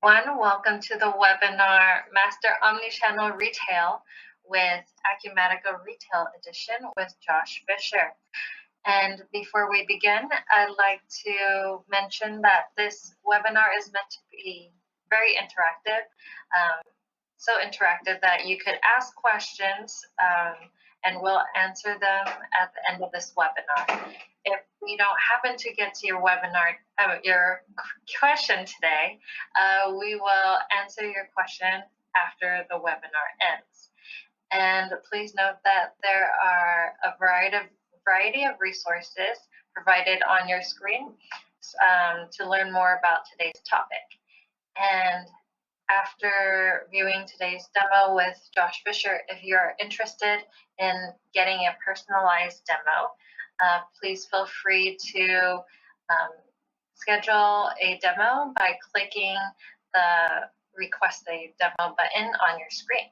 everyone. Welcome to the webinar Master Omnichannel Retail with Acumatica Retail Edition with Josh Fisher. And before we begin, I'd like to mention that this webinar is meant to be very interactive, so interactive that you could ask questions and we'll answer them at the end of this webinar. If we don't happen to get to your webinar, your question today, we will answer your question after the webinar ends. And please note that there are a variety of resources provided on your screen to learn more about today's topic. And after viewing today's demo with Josh Fisher, if you're interested in getting a personalized demo, please feel free to schedule a demo by clicking the Request a Demo button on your screen.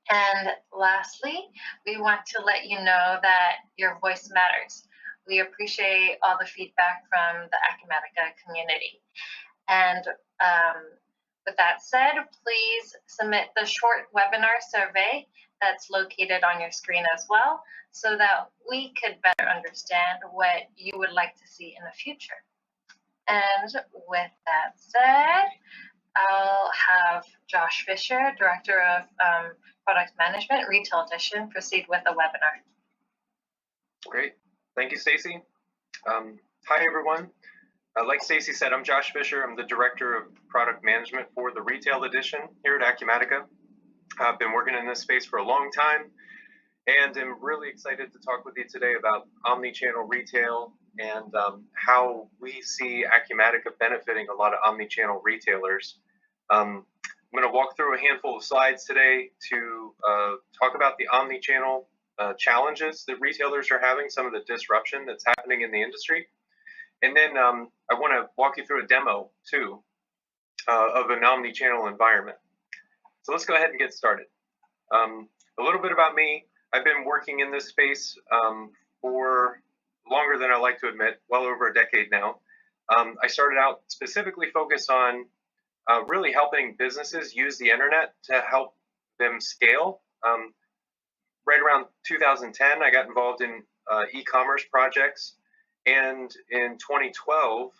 And lastly, we want to let you know that your voice matters. We appreciate all the feedback from the Acumatica community. And with that said, please submit the short webinar survey that's located on your screen as well, so that we could better understand what you would like to see in the future. And with that said, I'll have Josh Fisher, Director of Product Management, Retail Edition, proceed with the webinar. Great. Thank you, Stacy. Hi, everyone. Like Stacy said, I'm Josh Fisher. I'm the Director of Product Management for the Retail Edition here at Acumatica. I've been working in this space for a long time and am really excited to talk with you today about omnichannel retail and how we see Acumatica benefiting a lot of omnichannel retailers. I'm going to walk through a handful of slides today to talk about the omnichannel challenges that retailers are having, some of the disruption that's happening in the industry. And then I want to walk you through a demo, too, of an omnichannel environment. So let's go ahead and get started. A little bit about me. I've been working in this space for longer than I like to admit, well over a decade now. I started out specifically focused on really helping businesses use the internet to help them scale. Right around 2010, I got involved in e-commerce projects. And in 2012,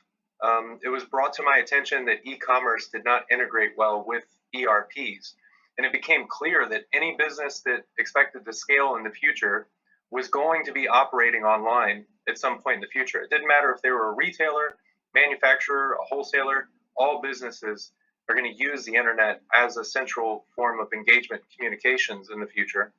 it was brought to my attention that e-commerce did not integrate well with ERPs. And it became clear that any business that expected to scale in the future was going to be operating online at some point in the future. It didn't matter if they were a retailer, manufacturer, a wholesaler, all businesses are going to use the internet as a central form of engagement communications in the future.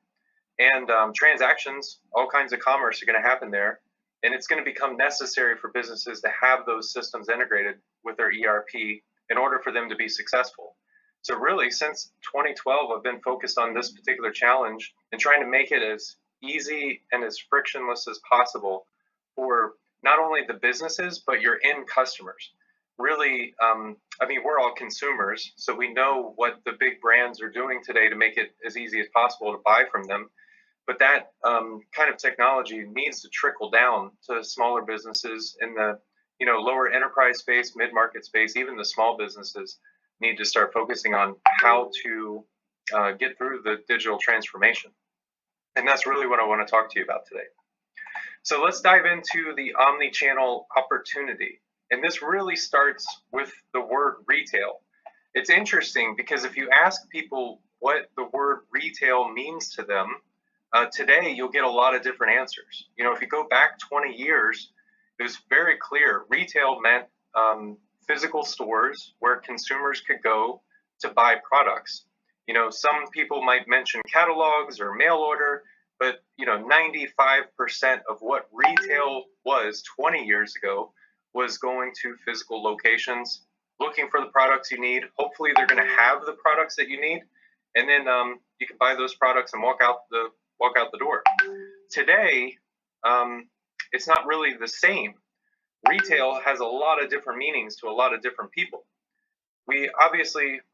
And transactions, all kinds of commerce are going to happen there. And it's going to become necessary for businesses to have those systems integrated with their ERP in order for them to be successful. So really, since 2012, I've been focused on this particular challenge and trying to make it as easy and as frictionless as possible for not only the businesses, but your end customers. Really, I mean, we're all consumers, so we know what the big brands are doing today to make it as easy as possible to buy from them. But that kind of technology needs to trickle down to smaller businesses in the lower enterprise space, mid-market space. Even the small businesses need to start focusing on how to get through the digital transformation. And that's really what I want to talk to you about today. So let's dive into the omnichannel opportunity. And this really starts with the word retail. It's interesting because if you ask people what the word retail means to them, today, you'll get a lot of different answers. If you go back 20 years, it was very clear. Retail meant physical stores where consumers could go to buy products. Some people might mention catalogs or mail order, but 95% of what retail was 20 years ago was going to physical locations, looking for the products you need. Hopefully, they're going to have the products that you need, and then you can buy those products and walk out the door. Today, it's not really the same. Retail has a lot of different meanings to a lot of different people. We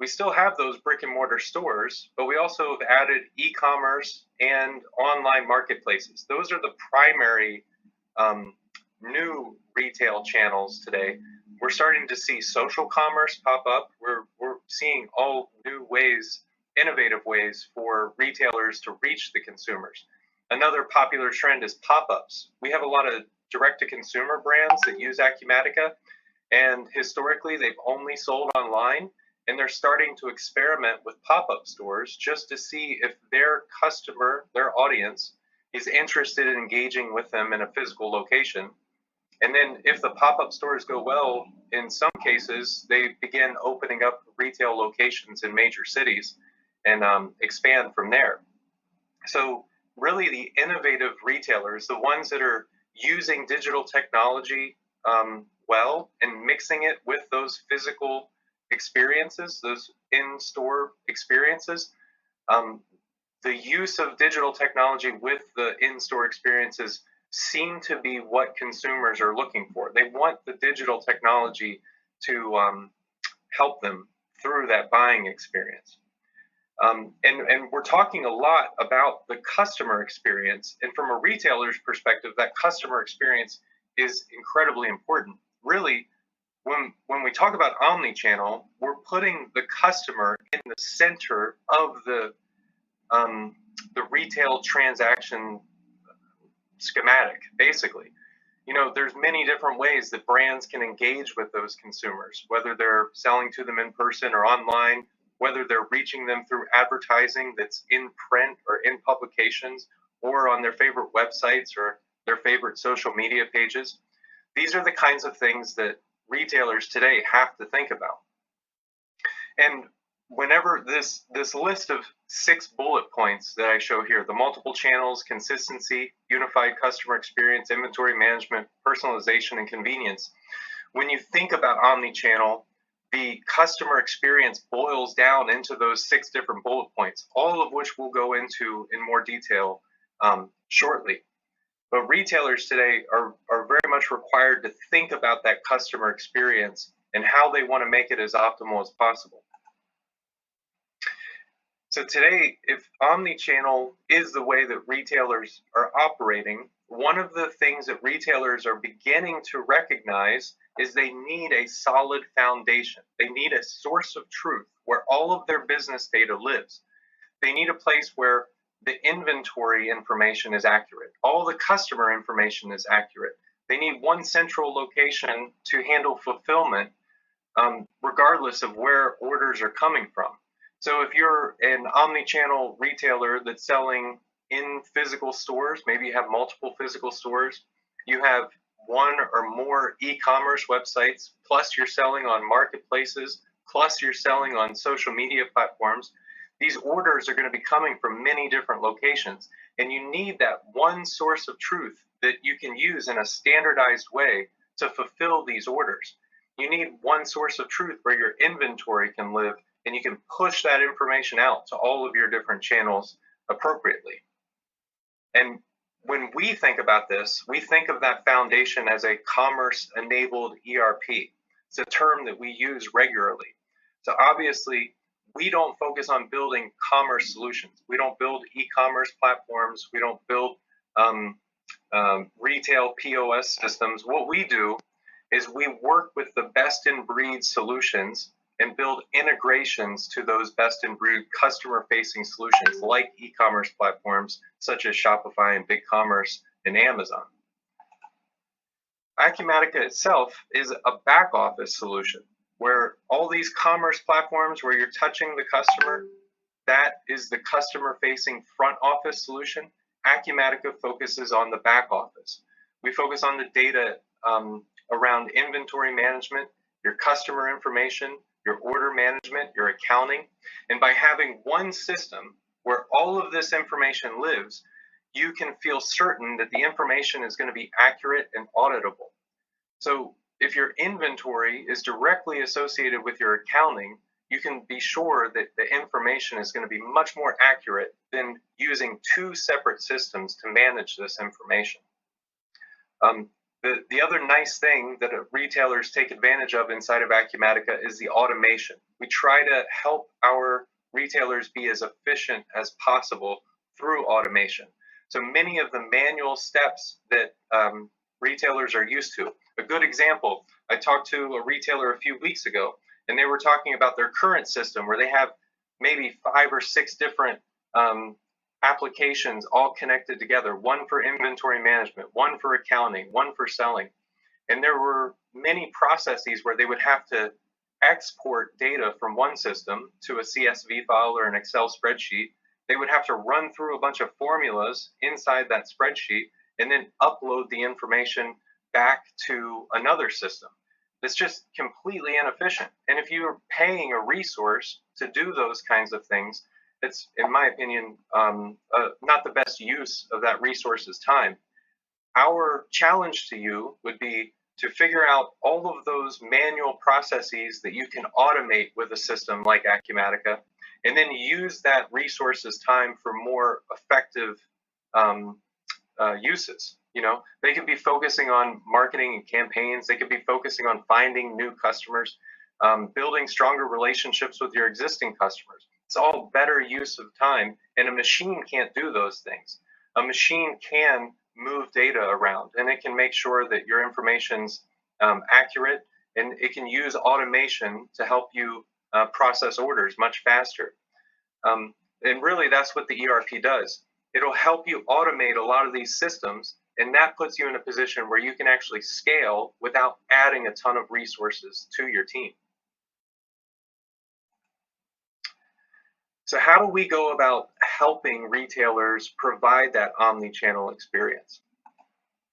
still have those brick and mortar stores, but we also have added e-commerce and online marketplaces. Those are the primary new retail channels today, We're starting to see social commerce pop up. We're seeing all new ways, innovative ways for retailers to reach the consumers. Another popular trend is pop-ups. We have a lot of direct-to-consumer brands that use Acumatica, and historically they've only sold online, and they're starting to experiment with pop-up stores just to see if their customer, their audience, is interested in engaging with them in a physical location. And then if the pop-up stores go well, in some cases, they begin opening up retail locations in major cities and expand from there. So really the innovative retailers, the ones that are using digital technology well and mixing it with those physical experiences, those in-store experiences, the use of digital technology with the in-store experiences seem to be what consumers are looking for. They want the digital technology to help them through that buying experience. And we're talking a lot about the customer experience. And from a retailer's perspective, that customer experience is incredibly important. Really, when we talk about omnichannel, we're putting the customer in the center of the retail transaction schematic, basically. You know, there's many different ways that brands can engage with those consumers, whether they're selling to them in person or online, whether they're reaching them through advertising that's in print or in publications or on their favorite websites or their favorite social media pages. These are the kinds of things that retailers today have to think about. And whenever this list of 6 bullet points that I show here, the multiple channels, consistency, unified customer experience, inventory management, personalization, and convenience, when you think about omnichannel, the customer experience boils down into those 6 different bullet points, all of which we'll go into in more detail shortly. But retailers today are very much required to think about that customer experience and how they want to make it as optimal as possible. So today, if omnichannel is the way that retailers are operating, one of the things that retailers are beginning to recognize is they need a solid foundation. They need a source of truth where all of their business data lives. They need a place where the inventory information is accurate. All the customer information is accurate. They need one central location to handle fulfillment, regardless of where orders are coming from. So if you're an omnichannel retailer that's selling in physical stores, maybe you have multiple physical stores, you have one or more e-commerce websites, plus you're selling on marketplaces, plus you're selling on social media platforms, these orders are going to be coming from many different locations. And you need that one source of truth that you can use in a standardized way to fulfill these orders. You need one source of truth where your inventory can live and you can push that information out to all of your different channels appropriately. And when we think about this, we think of that foundation as a commerce-enabled ERP. It's a term that we use regularly. So obviously, we don't focus on building commerce solutions. We don't build e-commerce platforms. We don't build retail POS systems. What we do is we work with the best-in-breed solutions and build integrations to those best-in-breed customer-facing solutions like e-commerce platforms such as Shopify and BigCommerce and Amazon. Acumatica itself is a back-office solution where all these commerce platforms where you're touching the customer, that is the customer-facing front office solution. Acumatica focuses on the back office. We focus on the data around inventory management, your customer information, your order management, your accounting. And by having one system where all of this information lives, you can feel certain that the information is going to be accurate and auditable. So if your inventory is directly associated with your accounting, you can be sure that the information is going to be much more accurate than using 2 separate systems to manage this information. The other nice thing that retailers take advantage of inside of Acumatica is the automation. We try to help our retailers be as efficient as possible through automation. So many of the manual steps that retailers are used to, A good example, I talked to a retailer a few weeks ago, and they were talking about their current system where they have maybe 5 or 6 different applications all connected together, one for inventory management, one for accounting, one for selling. And there were many processes where they would have to export data from one system to a CSV file or an Excel spreadsheet. They would have to run through a bunch of formulas inside that spreadsheet and then upload the information back to another system. It's just completely inefficient. And if you're paying a resource to do those kinds of things, it's, in my opinion, not the best use of that resource's time. Our challenge to you would be to figure out all of those manual processes that you can automate with a system like Acumatica, and then use that resource's time for more effective uses. You know, they could be focusing on marketing and campaigns. They could be focusing on finding new customers, building stronger relationships with your existing customers. It's all better use of time, and a machine can't do those things. A machine can move data around, and it can make sure that your information's accurate, and it can use automation to help you process orders much faster. And really, that's what the ERP does. It'll help you automate a lot of these systems, and that puts you in a position where you can actually scale without adding a ton of resources to your team. So how do we go about helping retailers provide that omni-channel experience?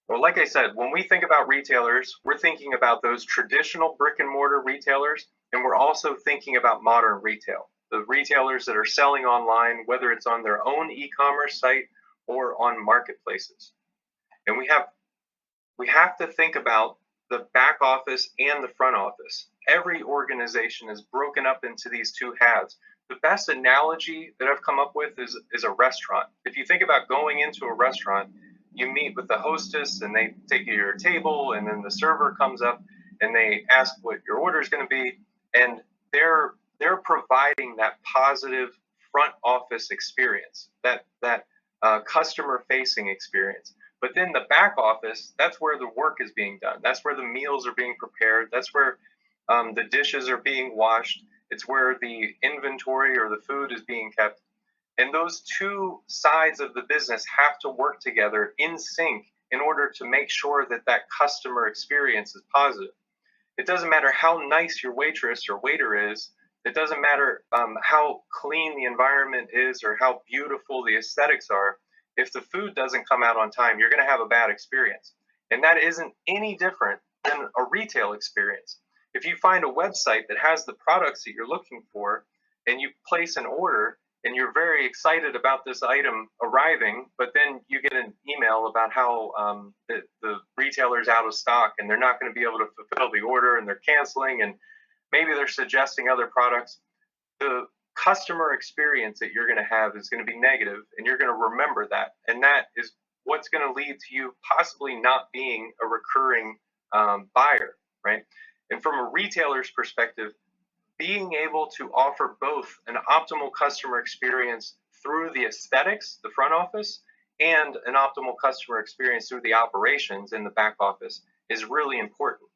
Well, like I said, when we think about retailers, we're thinking about those traditional brick and mortar retailers, and we're also thinking about modern retail, the retailers that are selling online, whether it's on their own e-commerce site or on marketplaces. And we have to think about the back office and the front office. Every organization is broken up into these two halves. The best analogy that I've come up with is a restaurant. If you think about going into a restaurant, you meet with the hostess and they take you to your table, and then the server comes up and they ask what your order is going to be, and they're providing that positive front office experience, that customer facing experience. But then the back office, that's where the work is being done. That's where the meals are being prepared. That's where the dishes are being washed. It's where the inventory or the food is being kept. And those two sides of the business have to work together in sync in order to make sure that that customer experience is positive. It doesn't matter how nice your waitress or waiter is. It doesn't matter how clean the environment is or how beautiful the aesthetics are. If the food doesn't come out on time, you're going to have a bad experience. And that isn't any different than a retail experience. If you find a website that has the products that you're looking for and you place an order and you're very excited about this item arriving, but then you get an email about how the retailer's out of stock and they're not going to be able to fulfill the order and they're canceling and maybe they're suggesting other products, the customer experience that you're going to have is going to be negative, and you're going to remember that. And that is what's going to lead to you possibly not being a recurring buyer, right? And from a retailer's perspective, being able to offer both an optimal customer experience through the aesthetics, the front office, and an optimal customer experience through the operations in the back office is really important.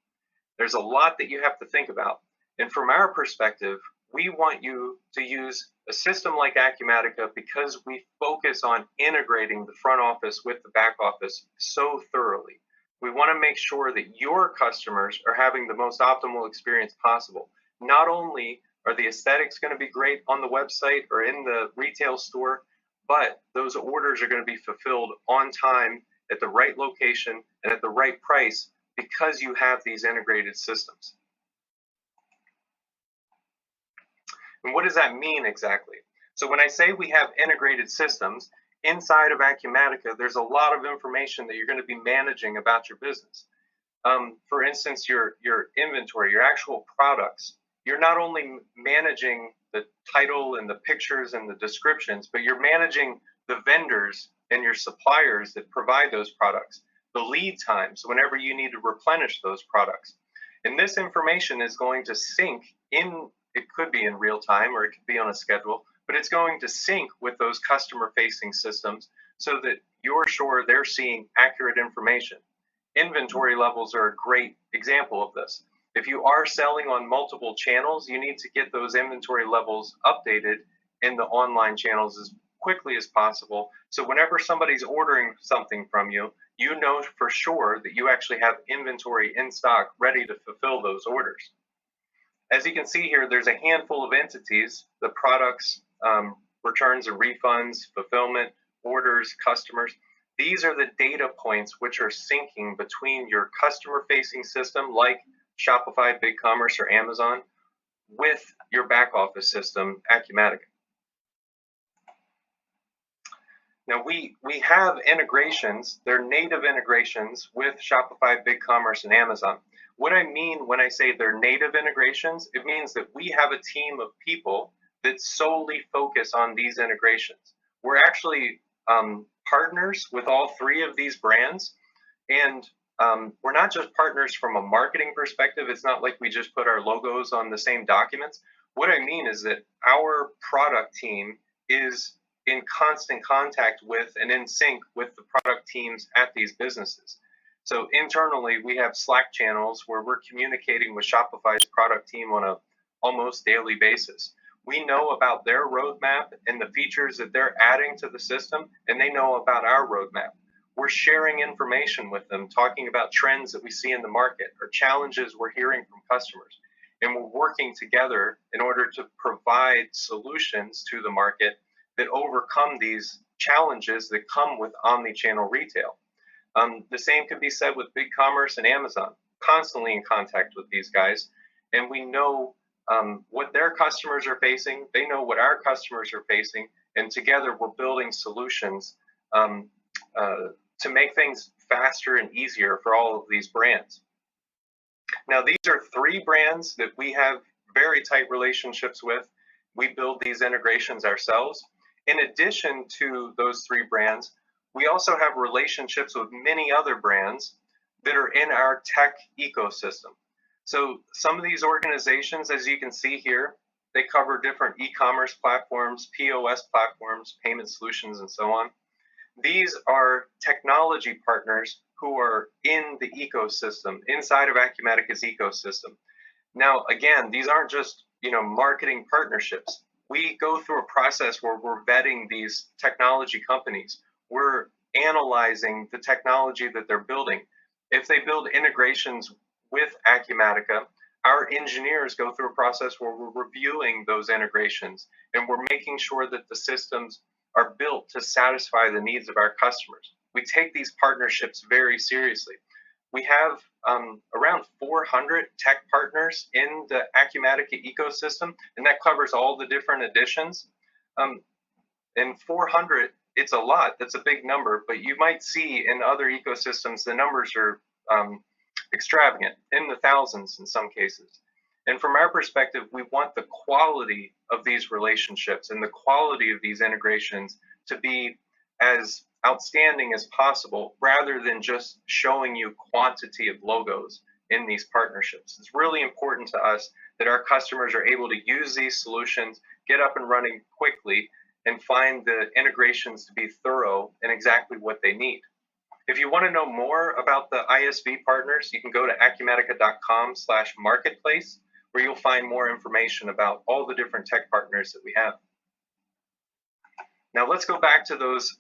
There's a lot that you have to think about. And from our perspective, we want you to use a system like Acumatica because we focus on integrating the front office with the back office so thoroughly. We want to make sure that your customers are having the most optimal experience possible. Not only are the aesthetics going to be great on the website or in the retail store, but those orders are going to be fulfilled on time, at the right location, and at the right price because you have these integrated systems. And what does that mean exactly? So when I say we have integrated systems, inside of Acumatica, there's a lot of information that you're going to be managing about your business. For instance, your inventory, your actual products. You're not only managing the title and the pictures and the descriptions, but you're managing the vendors and your suppliers that provide those products, the lead times whenever you need to replenish those products. And this information is going to sync in, it could be in real time or it could be on a schedule, but it's going to sync with those customer facing systems so that you're sure they're seeing accurate information. Inventory levels are a great example of this. If you are selling on multiple channels, you need to get those inventory levels updated in the online channels as quickly as possible. So whenever somebody's ordering something from you, you know for sure that you actually have inventory in stock ready to fulfill those orders. As you can see here, there's a handful of entities: the products, returns and refunds, fulfillment, orders, customers. These are the data points which are syncing between your customer-facing system like Shopify, BigCommerce, or Amazon with your back office system, Acumatica. Now we have integrations, they're native integrations with Shopify, BigCommerce, and Amazon. What I mean when I say they're native integrations, it means that we have a team of people that solely focus on these integrations. We're actually partners with all three of these brands, and we're not just partners from a marketing perspective. It's not like we just put our logos on the same documents. What I mean is that our product team is in constant contact with and in sync with the product teams at these businesses. So internally, we have Slack channels where we're communicating with Shopify's product team on a almost daily basis. We know about their roadmap and the features that they're adding to the system, and they know about our roadmap. We're sharing information with them, talking about trends that we see in the market or challenges we're hearing from customers. And we're working together in order to provide solutions to the market that overcome these challenges that come with omnichannel retail. The same could be said with BigCommerce and Amazon, constantly in contact with these guys. And we know what their customers are facing. They know what our customers are facing. And together we're building solutions to make things faster and easier for all of these brands. Now, these are three brands that we have very tight relationships with. We build these integrations ourselves. In addition to those three brands, we also have relationships with many other brands that are in our tech ecosystem. So some of these organizations, as you can see here, they cover different e-commerce platforms, POS platforms, payment solutions, and so on. These are technology partners who are in the ecosystem, inside of Acumatica's ecosystem. Now, again, these aren't just marketing partnerships. We go through a process where we're vetting these technology companies. We're analyzing the technology that they're building. If they build integrations with Acumatica, our engineers go through a process where we're reviewing those integrations and we're making sure that the systems are built to satisfy the needs of our customers. We take these partnerships very seriously. We have around 400 tech partners in the Acumatica ecosystem, and that covers all the different editions. And 400, it's a lot. That's a big number, but you might see in other ecosystems the numbers are extravagant, in the thousands in some cases. And from our perspective, we want the quality of these relationships and the quality of these integrations to be as outstanding as possible, rather than just showing you quantity of logos in these partnerships. It's really important to us that our customers are able to use these solutions, get up and running quickly, and find the integrations to be thorough and exactly what they need. If you want to know more about the ISV partners, you can go to acumatica.com/marketplace, where you'll find more information about all the different tech partners that we have. Now let's go back to those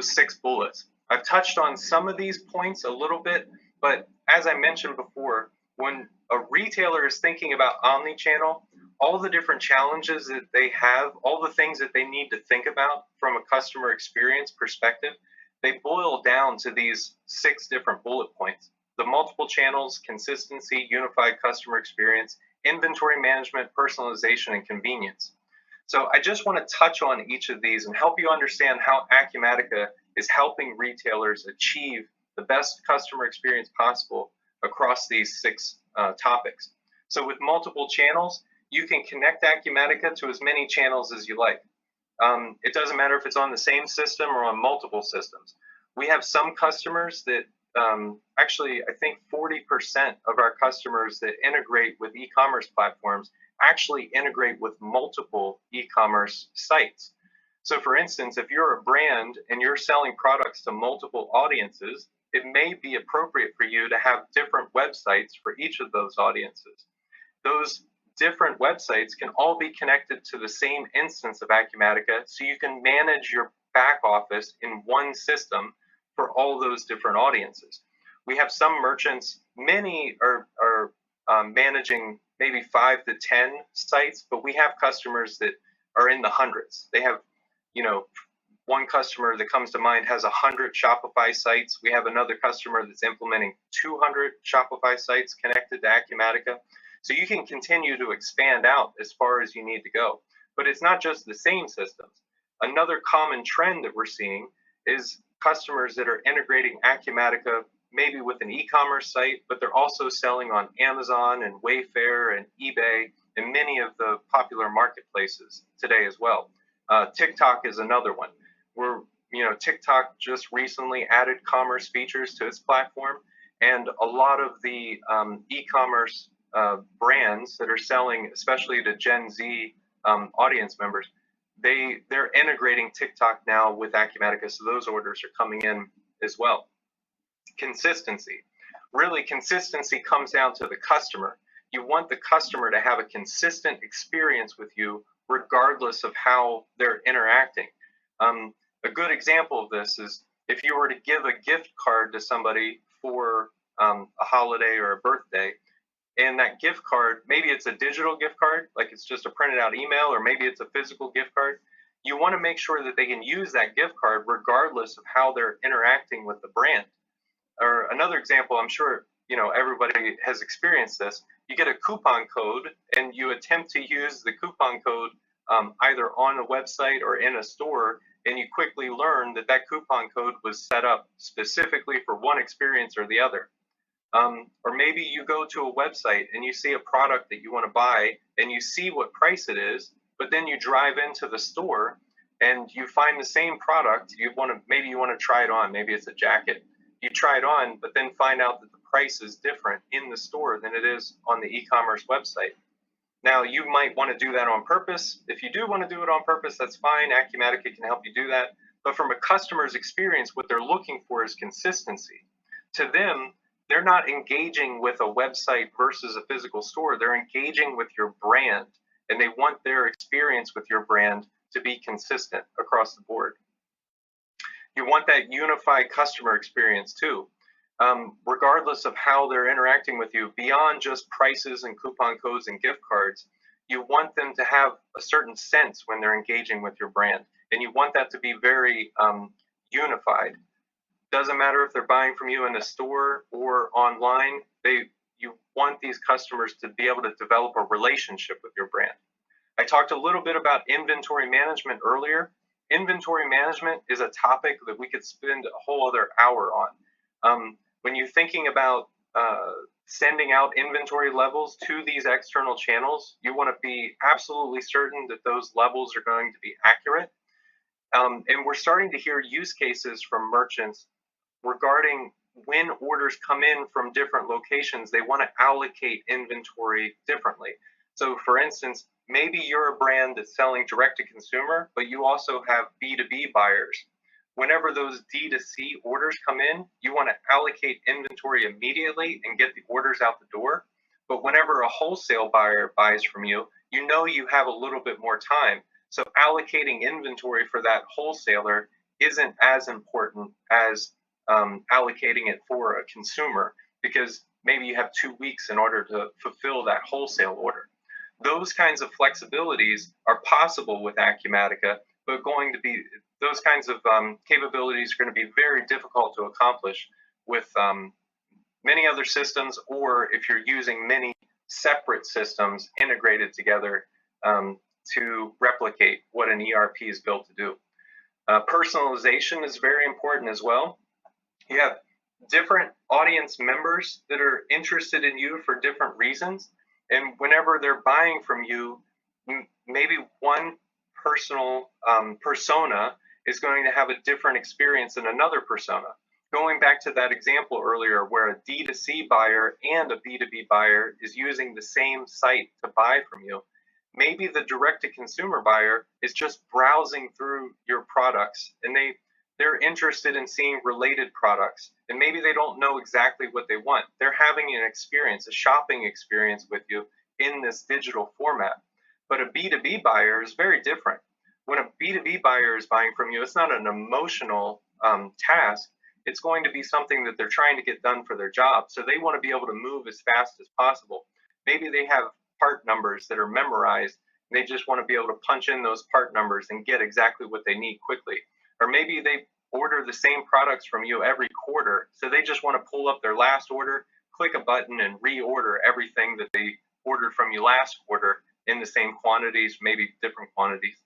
6 bullets. I've touched on some of these points a little bit, but as I mentioned before, when a retailer is thinking about omnichannel, all the different challenges that they have, all the things that they need to think about from a customer experience perspective, they boil down to these 6 different bullet points: the multiple channels, consistency, unified customer experience, inventory management, personalization, and convenience. So I just want to touch on each of these and help you understand how Acumatica is helping retailers achieve the best customer experience possible across these 6 topics. So with multiple channels, you can connect Acumatica to as many channels as you like. It doesn't matter if it's on the same system or on multiple systems. We have some customers that actually, I think 40% of our customers that integrate with e-commerce platforms actually integrate with multiple e-commerce sites. So for instance, if you're a brand and you're selling products to multiple audiences, it may be appropriate for you to have different websites for each of those audiences. Those different websites can all be connected to the same instance of Acumatica, so you can manage your back office in one system for all those different audiences. We have some merchants, many are managing maybe 5 to 10 sites, but we have customers that are in the hundreds. They have, one customer that comes to mind has 100 Shopify sites. We have another customer that's implementing 200 Shopify sites connected to Acumatica. So you can continue to expand out as far as you need to go. But it's not just the same systems. Another common trend that we're seeing is customers that are integrating Acumatica maybe with an e-commerce site, but they're also selling on Amazon and Wayfair and eBay and many of the popular marketplaces today as well. TikTok is another one. TikTok just recently added commerce features to its platform, and a lot of the e-commerce brands that are selling, especially to Gen Z audience members, they're integrating TikTok now with Acumatica, so those orders are coming in as well. Consistency. Really, consistency comes down to the customer. You want the customer to have a consistent experience with you regardless of how they're interacting. A good example of this is if you were to give a gift card to somebody for a holiday or a birthday, and that gift card, maybe it's a digital gift card, like it's just a printed out email, or maybe it's a physical gift card, you want to make sure that they can use that gift card regardless of how they're interacting with the brand. Or another example, I'm sure everybody has experienced this. You get a coupon code and you attempt to use the coupon code either on a website or in a store, and you quickly learn that that coupon code was set up specifically for one experience or the other. Or maybe you go to a website and you see a product that you want to buy and you see what price it is, but then you drive into the store and you find the same product. Maybe you want to try it on. Maybe it's a jacket. You try it on, but then find out that the price is different in the store than it is on the e-commerce website. Now, you might want to do that on purpose. If you do want to do it on purpose, that's fine. Acumatica can help you do that. But from a customer's experience, what they're looking for is consistency. To them, they're not engaging with a website versus a physical store. They're engaging with your brand, and they want their experience with your brand to be consistent across the board. You want that unified customer experience too. Regardless of how they're interacting with you, beyond just prices and coupon codes and gift cards, you want them to have a certain sense when they're engaging with your brand. And you want that to be very unified. Doesn't matter if they're buying from you in a store or online, you want these customers to be able to develop a relationship with your brand. I talked a little bit about inventory management earlier. Inventory management is a topic that we could spend a whole other hour on. When you're thinking about sending out inventory levels to these external channels, you want to be absolutely certain that those levels are going to be accurate. And we're starting to hear use cases from merchants regarding when orders come in from different locations, they want to allocate inventory differently. So for instance, maybe you're a brand that's selling direct to consumer, but you also have B2B buyers. Whenever those D2C orders come in, you want to allocate inventory immediately and get the orders out the door. But whenever a wholesale buyer buys from you, you know you have a little bit more time. So allocating inventory for that wholesaler isn't as important as allocating it for a consumer, because maybe you have 2 weeks in order to fulfill that wholesale order. Those kinds of flexibilities are possible with Acumatica, but those kinds of capabilities are going to be very difficult to accomplish with many other systems, or if you're using many separate systems integrated together to replicate what an ERP is built to do. Personalization is very important as well. You have different audience members that are interested in you for different reasons. And whenever they're buying from you, maybe one personal persona is going to have a different experience than another persona. Going back to that example earlier where a D2C buyer and a B2B buyer is using the same site to buy from you, maybe the direct-to-consumer buyer is just browsing through your products and they're interested in seeing related products, and maybe they don't know exactly what they want. They're having an experience, a shopping experience with you in this digital format. But a B2B buyer is very different. When a B2B buyer is buying from you, it's not an emotional task. It's going to be something that they're trying to get done for their job. So they want to be able to move as fast as possible. Maybe they have part numbers that are memorized. They just want to be able to punch in those part numbers and get exactly what they need quickly. Or maybe they order the same products from you every quarter. So they just want to pull up their last order, click a button, and reorder everything that they ordered from you last quarter in the same quantities, maybe different quantities.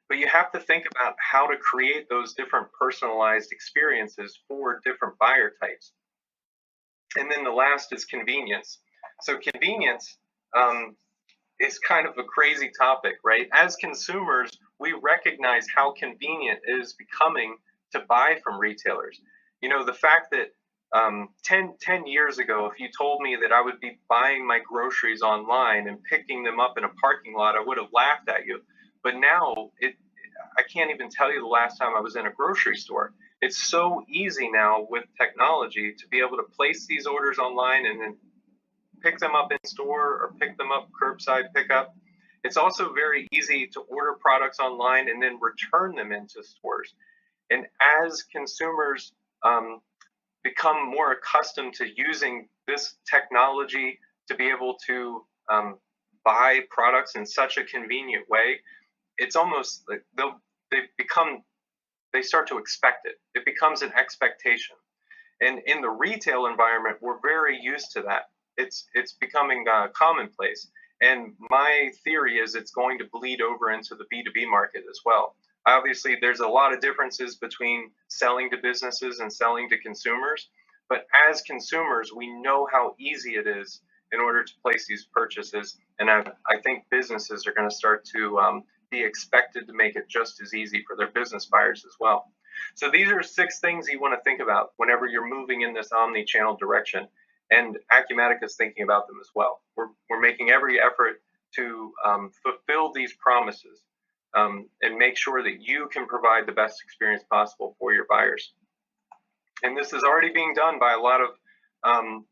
But you have to think about how to create those different personalized experiences for different buyer types. And then the last is convenience. So convenience is kind of a crazy topic, right? As consumers, we recognize how convenient it is becoming to buy from retailers. You know, the fact that 10 years ago, if you told me that I would be buying my groceries online and picking them up in a parking lot, I would have laughed at you. But now, I can't even tell you the last time I was in a grocery store. It's so easy now with technology to be able to place these orders online and then pick them up in store or pick them up curbside pickup. It's also very easy to order products online and then return them into stores. And as consumers become more accustomed to using this technology to be able to buy products in such a convenient way, it's almost like they start to expect it. It becomes an expectation. And in the retail environment, we're very used to that. It's becoming commonplace. And my theory is it's going to bleed over into the B2B market as well. Obviously, there's a lot of differences between selling to businesses and selling to consumers. But as consumers, we know how easy it is in order to place these purchases. And I think businesses are going to start to be expected to make it just as easy for their business buyers as well. So these are 6 things you want to think about whenever you're moving in this omni-channel direction. And Acumatica is thinking about them as well. We're making every effort to fulfill these promises and make sure that you can provide the best experience possible for your buyers. And this is already being done by a lot of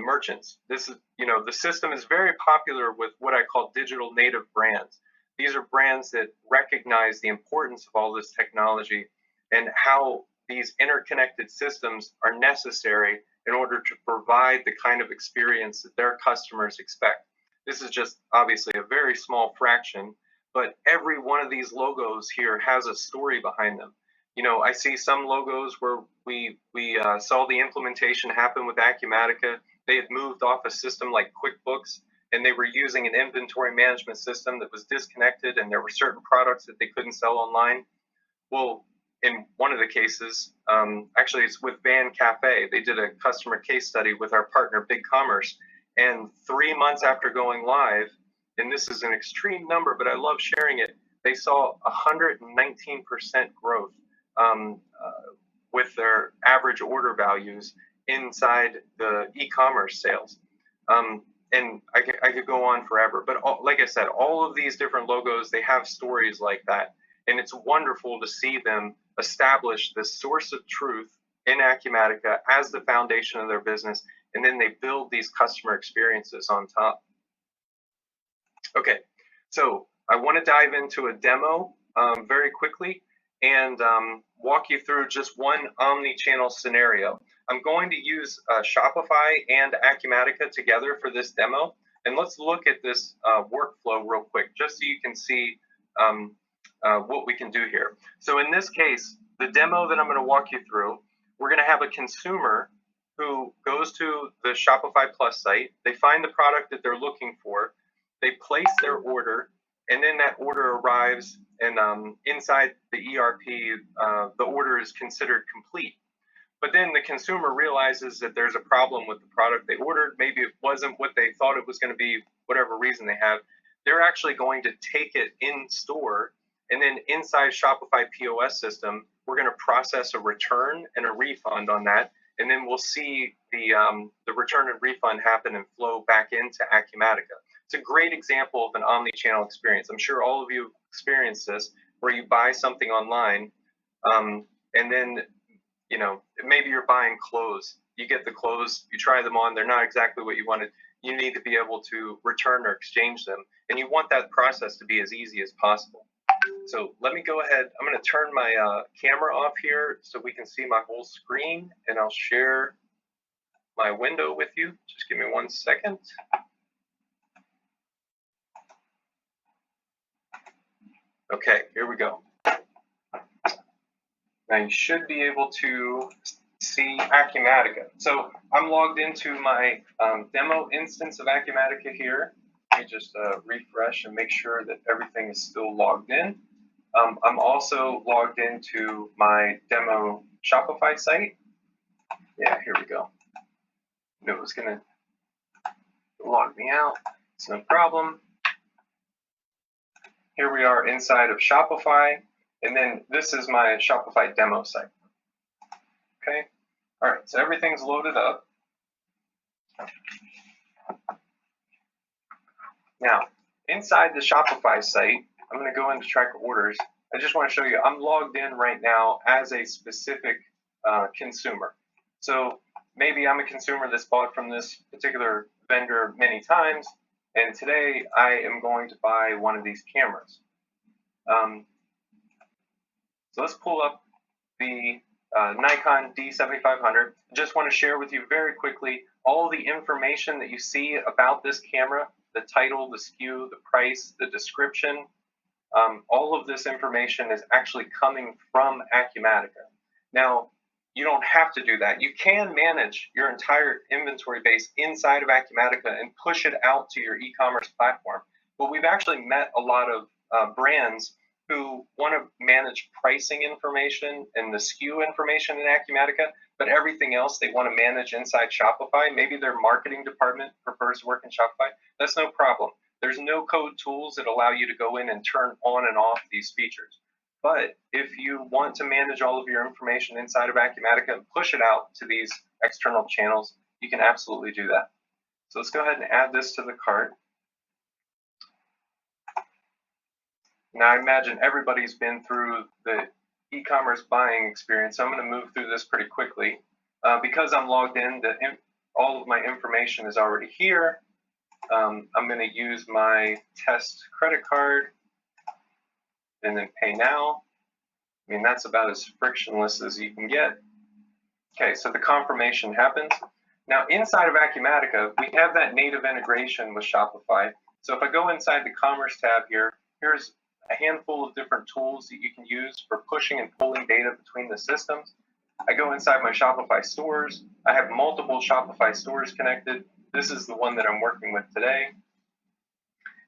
merchants. This is, the system is very popular with what I call digital native brands. These are brands that recognize the importance of all this technology and how these interconnected systems are necessary in order to provide the kind of experience that their customers expect. This is just obviously a very small fraction, but every one of these logos here has a story behind them. I see some logos where we saw the implementation happen with Acumatica. They had moved off a system like QuickBooks, and they were using an inventory management system that was disconnected, and there were certain products that they couldn't sell online. Well, in one of the cases, actually it's with Van Cafe, they did a customer case study with our partner BigCommerce, and 3 months after going live, and this is an extreme number, but I love sharing it, they saw 119% growth with their average order values inside the e-commerce sales. And I could go on forever, but like I said, all of these different logos, they have stories like that. And it's wonderful to see them establish this source of truth in Acumatica as the foundation of their business, and then they build these customer experiences on top. Okay, so I want to dive into a demo very quickly and walk you through just one omni-channel scenario. I'm going to use Shopify and Acumatica together for this demo, and let's look at this workflow real quick, just so you can see what we can do here. So in this case, the demo that I'm going to walk you through, we're going to have a consumer who goes to the Shopify Plus site, they find the product that they're looking for, they place their order, and then that order arrives, and inside the ERP, the order is considered complete. But then the consumer realizes that there's a problem with the product they ordered. Maybe it wasn't what they thought it was going to be, whatever reason they have. They're actually going to take it in store, and then inside Shopify POS system, we're going to process a return and a refund on that, and then we'll see the return and refund happen and flow back into Acumatica. It's a great example of an omni-channel experience. I'm sure all of you experienced this, where you buy something online, And then, maybe you're buying clothes. You get the clothes, you try them on, they're not exactly what you wanted. You need to be able to return or exchange them. And you want that process to be as easy as possible. So let me go ahead. I'm going to turn my camera off here so we can see my whole screen, and I'll share my window with you. Just give me 1 second. Okay, here we go. Now you should be able to see Acumatica. So I'm logged into my demo instance of Acumatica here. Let me just refresh and make sure that everything is still logged in. I'm also logged into my demo Shopify site. Yeah, here we go. Knew it was going to log me out. It's no problem. Here we are inside of Shopify, and then this is my Shopify demo site. Okay, all right, so everything's loaded up. Now, inside the Shopify site, I'm going to go into track orders. I just want to show you, I'm logged in right now as a specific consumer. So maybe I'm a consumer that's bought from this particular vendor many times, and today I am going to buy one of these cameras. So let's pull up the Nikon D7500. I just want to share with you very quickly all the information that you see about this camera, the title, the SKU, the price, the description. All of this information is actually coming from Acumatica. Now, you don't have to do that. You can manage your entire inventory base inside of Acumatica and push it out to your e-commerce platform. But we've actually met a lot of brands who want to manage pricing information and the SKU information in Acumatica, but everything else they want to manage inside Shopify. Maybe their marketing department prefers to work in Shopify. That's no problem. There's no code tools that allow you to go in and turn on and off these features. But if you want to manage all of your information inside of Acumatica and push it out to these external channels, you can absolutely do that. So let's go ahead and add this to the cart. Now, I imagine everybody's been through the e-commerce buying experience, so I'm going to move through this pretty quickly. Because I'm logged in, all of my information is already here. I'm going to use my test credit card and then pay now. I mean, that's about as frictionless as you can get. Okay, so the confirmation happens. Now, inside of Acumatica, we have that native integration with Shopify. So if I go inside the Commerce tab here, here's a handful of different tools that you can use for pushing and pulling data between the systems. I go inside my Shopify stores. I have multiple Shopify stores connected. This is the one that I'm working with today.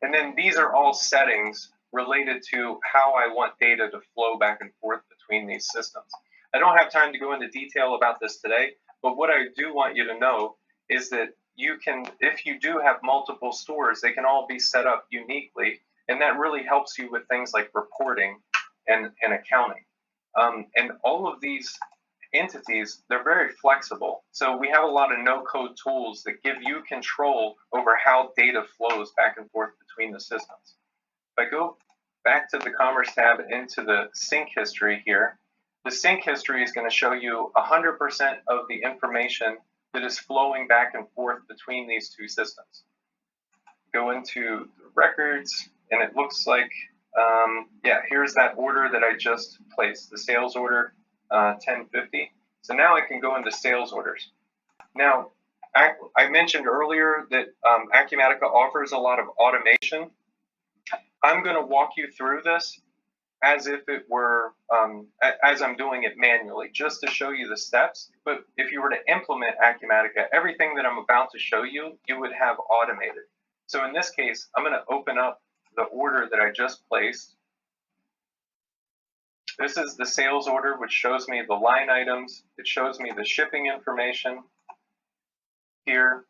And then these are all settings related to how I want data to flow back and forth between these systems. I don't have time to go into detail about this today, but what I do want you to know is that you can, if you do have multiple stores, they can all be set up uniquely, and that really helps you with things like reporting and accounting. And all of these entities, they're very flexible. So we have a lot of no-code tools that give you control over how data flows back and forth between the systems. If I go back to the Commerce tab into the sync history here, the sync history is going to show you 100% of the information that is flowing back and forth between these two systems. Go into the records, and it looks like, yeah, here's that order that I just placed, the sales order 1050. So now I can go into sales orders. Now, I mentioned earlier that Acumatica offers a lot of automation. I'm going to walk you through this as if it were, as I'm doing it manually, just to show you the steps. But if you were to implement Acumatica, everything that I'm about to show you, you would have automated. So in this case, I'm going to open up the order that I just placed. This is the sales order, which shows me the line items. It shows me the shipping information here,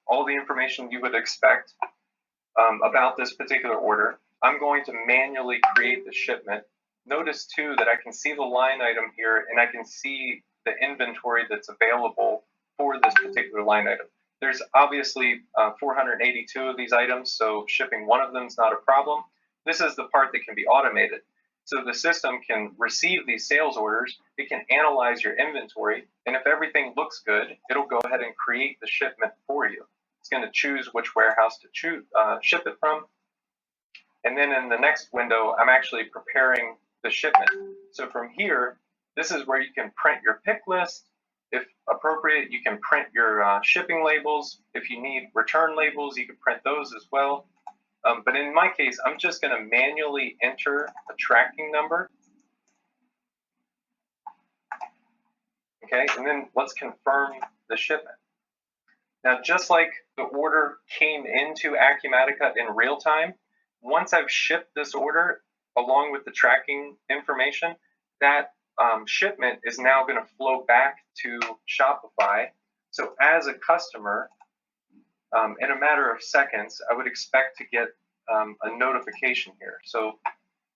all the information you would expect about this particular order. I'm going to manually create the shipment. Notice too that I can see the line item here, and I can see the inventory that's available for this particular line item. There's obviously 482 of these items, so shipping one of them is not a problem. This is the part that can be automated. So the system can receive these sales orders, it can analyze your inventory, and if everything looks good, it'll go ahead and create the shipment for you. It's going to choose which warehouse to ship it from. And then in the next window, I'm actually preparing the shipment. So from here, this is where you can print your pick list. If appropriate, you can print your shipping labels. If you need return labels, you can print those as well. But in my case, I'm just going to manually enter a tracking number. Okay, and then let's confirm the shipment. Now, just like the order came into Acumatica in real time, once I've shipped this order along with the tracking information, that shipment is now going to flow back to Shopify. So as a customer, in a matter of seconds, I would expect to get a notification here. So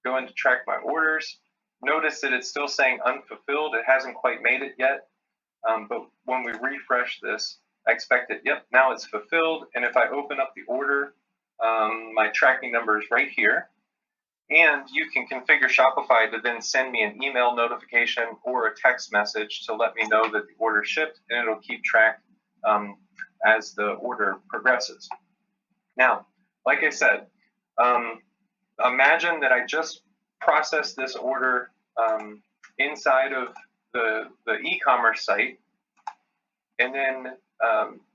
go in to track my orders. Notice that it's still saying unfulfilled. It hasn't quite made it yet. But when we refresh this, I expect it, yep, now it's fulfilled. And if I open up the order, my tracking number is right here. And you can configure Shopify to then send me an email notification or a text message to let me know that the order shipped, and it'll keep track as the order progresses. Now, like I said, imagine that I just processed this order inside of the e-commerce site, and then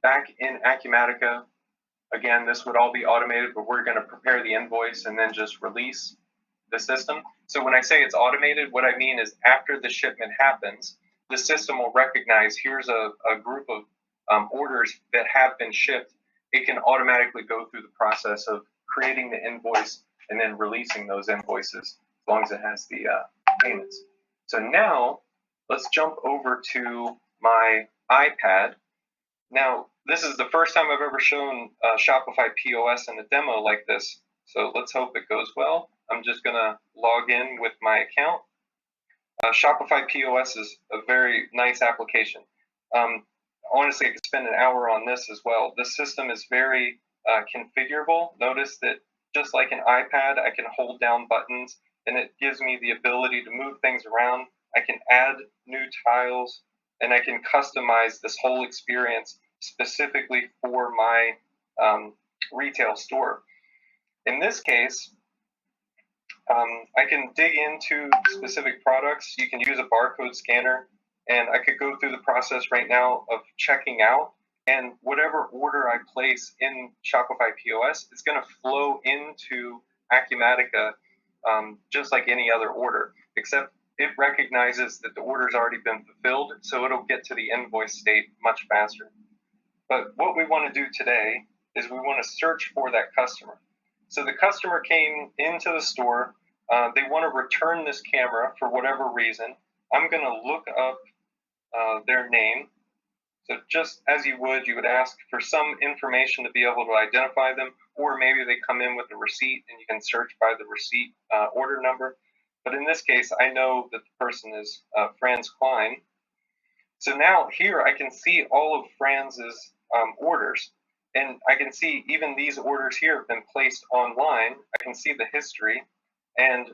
back in Acumatica, again, this would all be automated, but we're going to prepare the invoice and then just release the system. So when I say it's automated, what I mean is after the shipment happens, the system will recognize here's a group of orders that have been shipped. It can automatically go through the process of creating the invoice and then releasing those invoices as long as it has the payments. So now let's jump over to my iPad. Now, this is the first time I've ever shown Shopify POS in a demo like this, so let's hope it goes well. I'm just going to log in with my account. Shopify POS is a very nice application. Honestly, I could spend an hour on this as well. The system is very configurable. Notice that just like an iPad, I can hold down buttons, and it gives me the ability to move things around. I can add new tiles, and I can customize this whole experience specifically for my retail store. In this case, I can dig into specific products. You can use a barcode scanner, and I could go through the process right now of checking out, and whatever order I place in Shopify POS is going to flow into Acumatica just like any other order, except it recognizes that the order's already been fulfilled, so it'll get to the invoice state much faster. But what we want to do today is we want to search for that customer. So the customer came into the store. They want to return this camera for whatever reason. I'm going to look up their name. So just as you would ask for some information to be able to identify them, or maybe they come in with a receipt and you can search by the receipt order number. But in this case, I know that the person is Franz Klein. So now here I can see all of Franz's orders, and I can see even these orders here have been placed online. I can see the history, and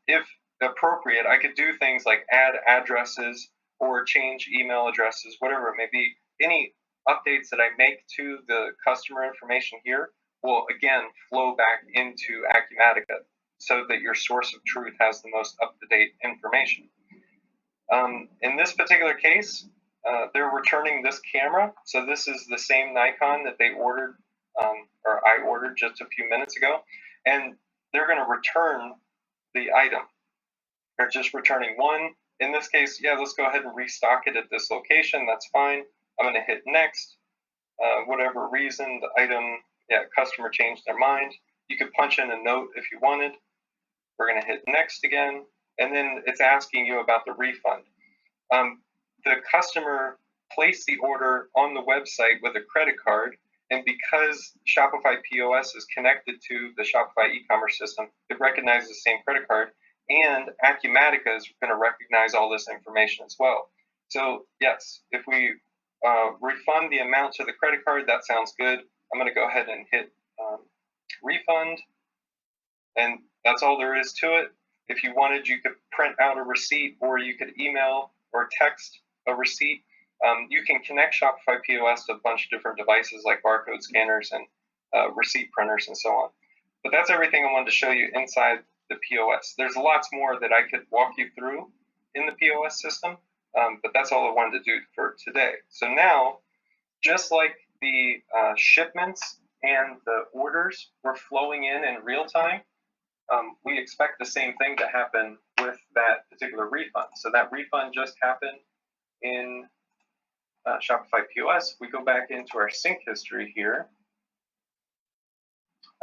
if appropriate, I could do things like add addresses or change email addresses, whatever it may be. Any updates that I make to the customer information here will again flow back into Acumatica so that your source of truth has the most up-to-date information. In this particular case, they're returning this camera. So this is the same Nikon that they ordered, or I ordered just a few minutes ago. And they're going to return the item. They're just returning one. In this case, yeah, let's go ahead and restock it at this location. That's fine. I'm going to hit next. Whatever reason, the item, customer changed their mind. You could punch in a note if you wanted. We're going to hit next again. And then it's asking you about the refund. The customer placed the order on the website with a credit card. And because Shopify POS is connected to the Shopify e-commerce system, it recognizes the same credit card. And Acumatica is going to recognize all this information as well. So yes, if we refund the amount to the credit card, that sounds good. I'm going to go ahead and hit refund. And that's all there is to it. If you wanted, you could print out a receipt, or you could email or text a receipt. You can connect Shopify POS to a bunch of different devices like barcode scanners and receipt printers and so on. But that's everything I wanted to show you inside the POS. There's lots more that I could walk you through in the POS system, but that's all I wanted to do for today. So now, just like the shipments and the orders were flowing in real time, we expect the same thing to happen with that particular refund. So that refund just happened in Shopify POS. We go back into our sync history here.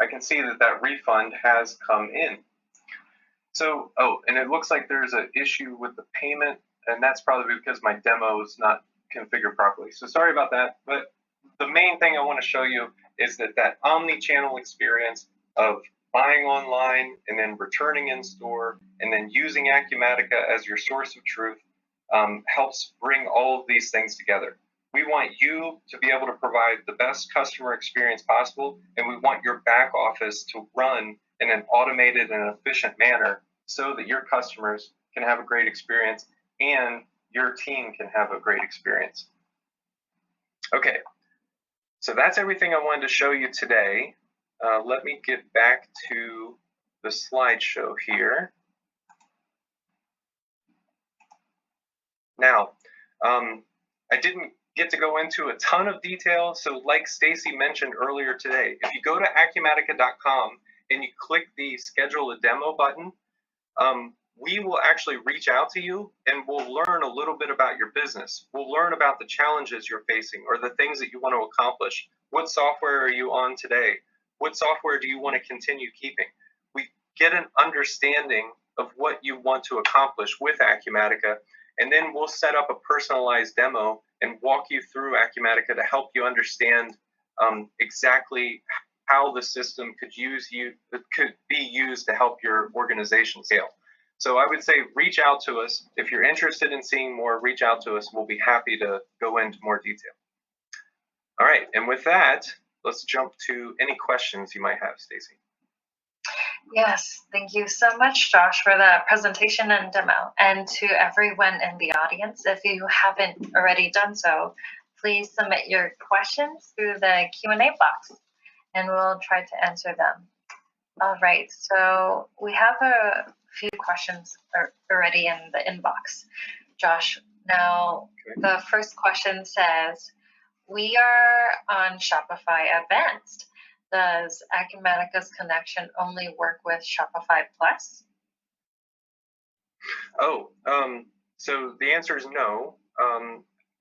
I can see that that refund has come in. So, and it looks like there's an issue with the payment, and that's probably because my demo is not configured properly. So sorry about that, but the main thing I want to show you is that omni-channel experience of buying online and then returning in store and then using Acumatica as your source of truth helps bring all of these things together. We want you to be able to provide the best customer experience possible, and we want your back office to run in an automated and efficient manner so that your customers can have a great experience and your team can have a great experience. Okay, so that's everything I wanted to show you today. Let me get back to the slideshow here. Now, I didn't get to go into a ton of detail, so like Stacy mentioned earlier today, if you go to Acumatica.com and you click the Schedule a Demo button, we will actually reach out to you and we'll learn a little bit about your business. We'll learn about the challenges you're facing or the things that you want to accomplish. What software are you on today? What software do you want to continue keeping? We get an understanding of what you want to accomplish with Acumatica, and then we'll set up a personalized demo and walk you through Acumatica to help you understand exactly how the system could be used to help your organization scale. So I would say reach out to us. If you're interested in seeing more, reach out to us. We'll be happy to go into more detail. All right, and with that, let's jump to any questions you might have, Stacy. Yes, thank you so much, Josh, for the presentation and demo. And to everyone in the audience, if you haven't already done so, please submit your questions through the Q&A box, and we'll try to answer them. All right, so we have a few questions already in the inbox. Josh, now the first question says, we are on Shopify Advanced. Does Acumatica's connection only work with Shopify Plus? So the answer is no.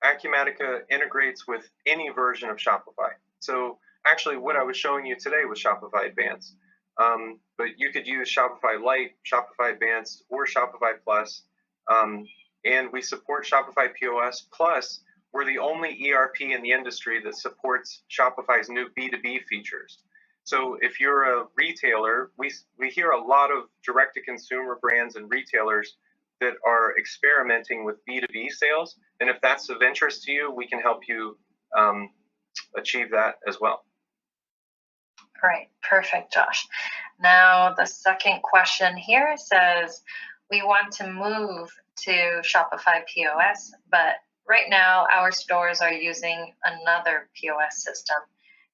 Acumatica integrates with any version of Shopify. So actually what I was showing you today was Shopify Advanced. But you could use Shopify Lite, Shopify Advanced, or Shopify Plus. And we support Shopify POS. Plus, we're the only ERP in the industry that supports Shopify's new B2B features. So if you're a retailer, we hear a lot of direct-to-consumer brands and retailers that are experimenting with B2B sales. And if that's of interest to you, we can help you achieve that as well. Great, perfect, Josh. Now the second question here says, we want to move to Shopify POS, but right now our stores are using another POS system.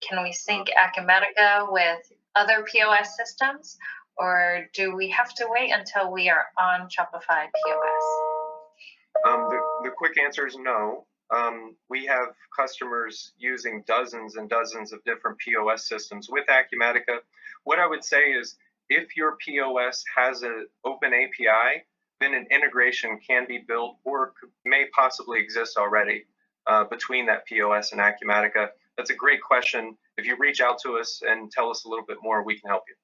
Can we sync Acumatica with other POS systems, or do we have to wait until we are on Shopify POS? The quick answer is no. We have customers using dozens and dozens of different POS systems with Acumatica. What I would say is if your POS has an open API, then an integration can be built or may possibly exist already between that POS and Acumatica. That's a great question. If you reach out to us and tell us a little bit more, we can help you.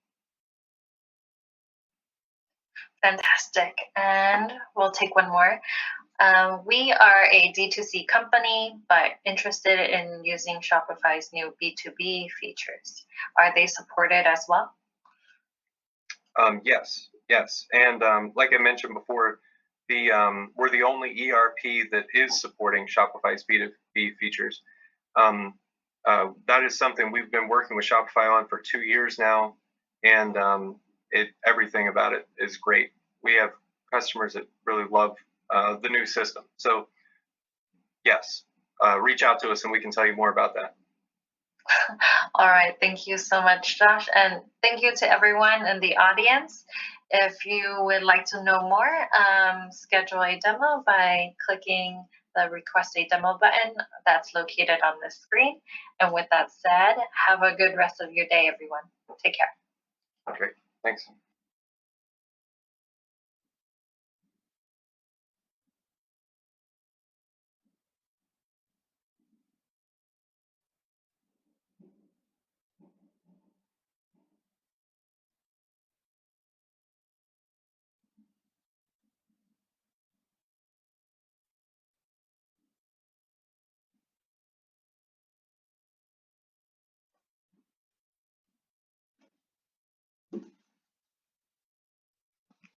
Fantastic. And we'll take one more. We are a D2C company, but interested in using Shopify's new B2B features. Are they supported as well? Yes. And like I mentioned before, we're the only ERP that is supporting Shopify's B2B features. That is something we've been working with Shopify on for 2 years now, and everything about it is great. we have customers that really love the new system. So yes, reach out to us and we can tell you more about that. All right, thank you so much, Josh, and thank you to everyone in the audience. If you would like to know more, schedule a demo by clicking the request a demo button that's located on the screen. And with that said, have a good rest of your day, everyone. Take care. Okay, thanks.